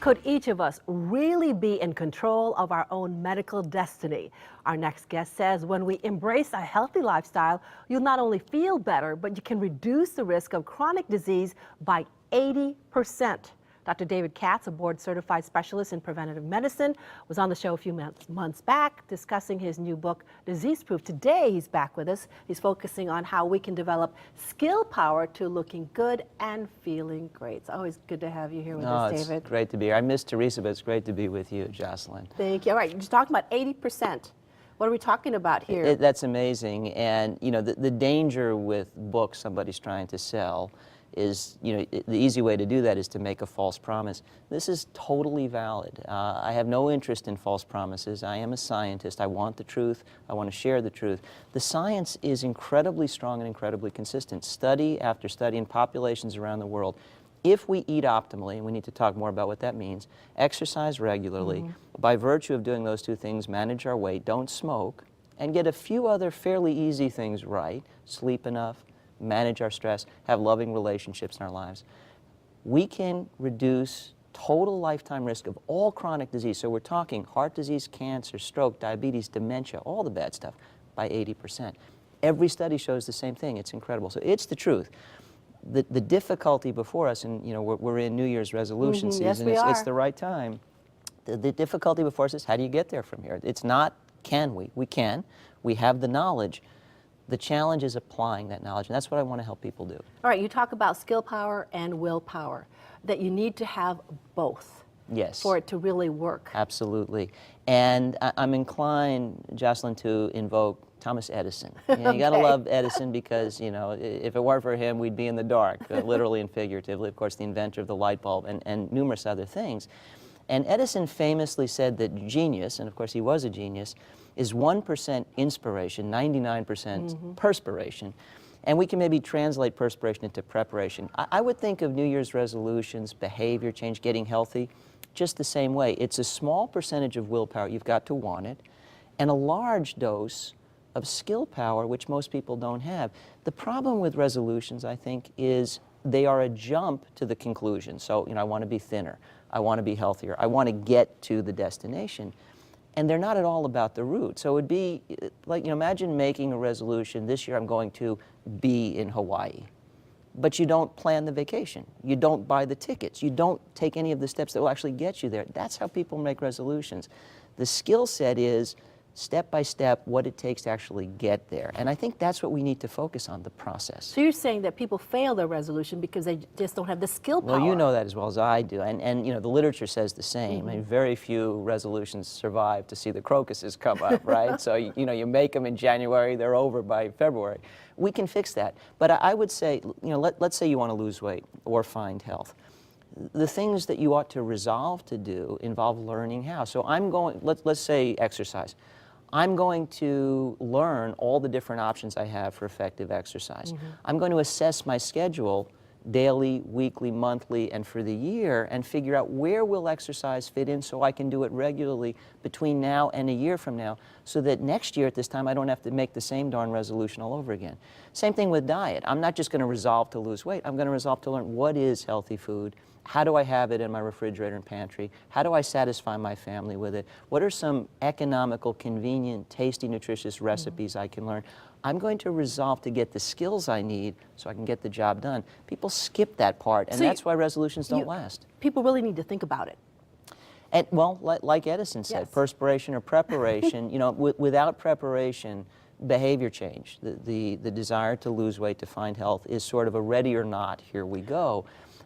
Could each of us really be in control of our own medical destiny? Our next guest says when we embrace a healthy lifestyle, you'll not only feel better, but you can reduce the risk of chronic disease by 80%. Dr. David Katz, a board-certified specialist in preventative medicine, was on the show a few months back discussing his new book, Disease Proof. Today, he's back with us. He's focusing on how we can develop skill power to looking good and feeling great. It's always good to have you here with us, David. It's great to be here. I miss Teresa, but it's great to be with you, Jocelyn. Thank you. All right, you're just talking about 80%. What are we talking about here? That's amazing. And, you know, the danger with books somebody's trying to sell is, you know, the easy way to do that is to make a false promise. This is totally valid. I have no interest in false promises. I am a scientist. I want the truth. I want to share the truth. The science is incredibly strong and incredibly consistent. Study after study in populations around the world. If we eat optimally, and we need to talk more about what that means, exercise regularly, by virtue of doing those two things, manage our weight, don't smoke, and get a few other fairly easy things right, sleep enough, manage our stress, have loving relationships in our lives, we can reduce total lifetime risk of all chronic disease. So we're talking heart disease, cancer, stroke, diabetes, dementia, all the bad stuff, by 80%. Every study shows the same thing. It's incredible. So it's the truth. The difficulty before us, and you know, we're in New Year's resolution season, yes, we are. It's the right time. The difficulty before us is how do you get there from here? It's not can we. We can. We have the knowledge. The challenge is applying that knowledge, and that's what I want to help people do. All right, you talk about skill power and willpower, that you need to have both. Yes. For it to really work. Absolutely. And I'm inclined, Jocelyn, to invoke Thomas Edison. You know, you gotta love Edison because, you know, if it weren't for him, we'd be in the dark, literally and figuratively. Of course, the inventor of the light bulb and numerous other things. And Edison famously said that genius, and of course he was a genius, is 1% inspiration, 99% perspiration. And we can maybe translate perspiration into preparation. I would think of New Year's resolutions, behavior change, getting healthy, just the same way. It's a small percentage of willpower, you've got to want it, and a large dose of skill power, which most people don't have. The problem with resolutions, I think, is they are a jump to the conclusion. So, you know, I want to be thinner, I want to be healthier, I want to get to the destination. And they're not at all about the route. So it would be like, you know, imagine making a resolution, this year I'm going to be in Hawaii. But you don't plan the vacation. You don't buy the tickets. You don't take any of the steps that will actually get you there. That's how people make resolutions. The skill set is step by step what it takes to actually get there. And I think that's what we need to focus on, the process. So you're saying that people fail their resolution because they just don't have the skill power. Well, you know that as well as I do. And you know, the literature says the same. I mean, very few resolutions survive to see the crocuses come up, right? So, you know, you make them in January, they're over by February. We can fix that. But I would say, you know, let's say you want to lose weight or find health. The things that you ought to resolve to do involve learning how. So I'm going, let's say exercise. I'm going to learn all the different options I have for effective exercise. I'm going to assess my schedule daily, weekly, monthly, and for the year and figure out where will exercise fit in so I can do it regularly between now and a year from now so that next year at this time I don't have to make the same darn resolution all over again. Same thing with diet. I'm not just going to resolve to lose weight. I'm going to resolve to learn what is healthy food. How do I have it in my refrigerator and pantry? How do I satisfy my family with it? What are some economical, convenient, tasty, nutritious recipes I can learn? I'm going to resolve to get the skills I need so I can get the job done. People skip that part, and that's why resolutions don't last. People really need to think about it. And, well, like Edison said, perspiration or preparation, you know, without preparation, behavior change, the desire to lose weight, to find health, is sort of a ready or not, here we go.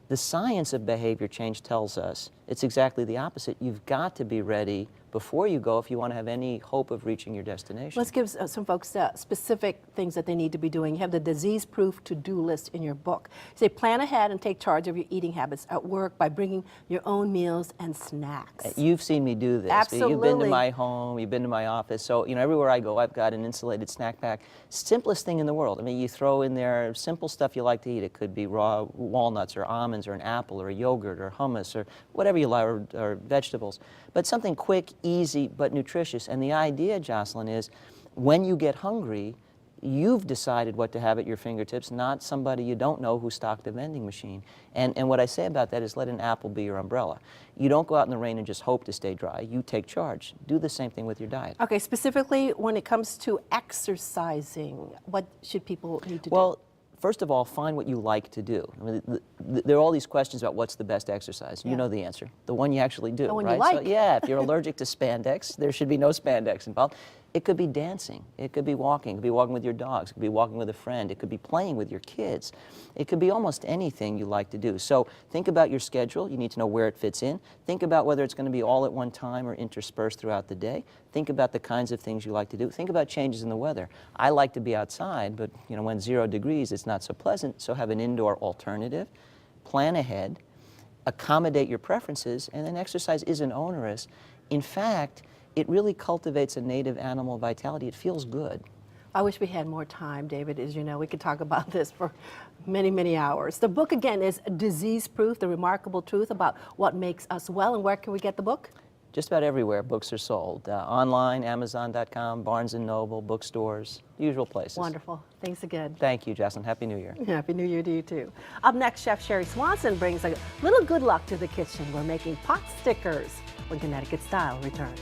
The science of behavior change tells us it's exactly the opposite. You've got to be ready before you go if you want to have any hope of reaching your destination. Let's give some folks specific things that they need to be doing. You have the disease-proof to-do list in your book. You say plan ahead and take charge of your eating habits at work by bringing your own meals and snacks. You've seen me do this. Absolutely. You've been to my home, you've been to my office, so you know everywhere I go I've got an insulated snack pack. Simplest thing in the world. I mean, you throw in there simple stuff you like to eat. It could be raw walnuts or almonds or an apple or a yogurt or hummus or whatever you like, or vegetables. But something quick, easy, but nutritious. And the idea, Jocelyn, is when you get hungry, you've decided what to have at your fingertips, not somebody you don't know who stocked a vending machine. And what I say about that is let an apple be your umbrella. You don't go out in the rain and just hope to stay dry. You take charge. Do the same thing with your diet. Okay, specifically when it comes to exercising, what should people need to do? Well, first of all, find what you like to do. I mean, there are all these questions about what's the best exercise. You know the answer. The one you actually do, The one right? you like. So, yeah, if you're allergic to spandex, there should be no spandex involved. It could be dancing. It could be walking. It could be walking with your dogs. It could be walking with a friend. It could be playing with your kids. It could be almost anything you like to do. So think about your schedule. You need to know where it fits in. Think about whether it's going to be all at one time or interspersed throughout the day. Think about the kinds of things you like to do. Think about changes in the weather. I like to be outside, but when 0 degrees, it's not so pleasant. So have an indoor alternative. Plan ahead. Accommodate your preferences, and then exercise isn't onerous. In fact, it really cultivates a native animal vitality. It feels good. I wish we had more time, David. As you know, we could talk about this for many, many hours. The book, again, is Disease Proof, The Remarkable Truth About What Makes Us Well. And where can we get the book? Just about everywhere books are sold. Online, Amazon.com, Barnes & Noble, bookstores, the usual places. Wonderful. Thanks again. Thank you, Jocelyn. Happy New Year. Happy New Year to you, too. Up next, Chef Sherry Swanson brings a little good luck to the kitchen. We're making pot stickers when Connecticut Style returns.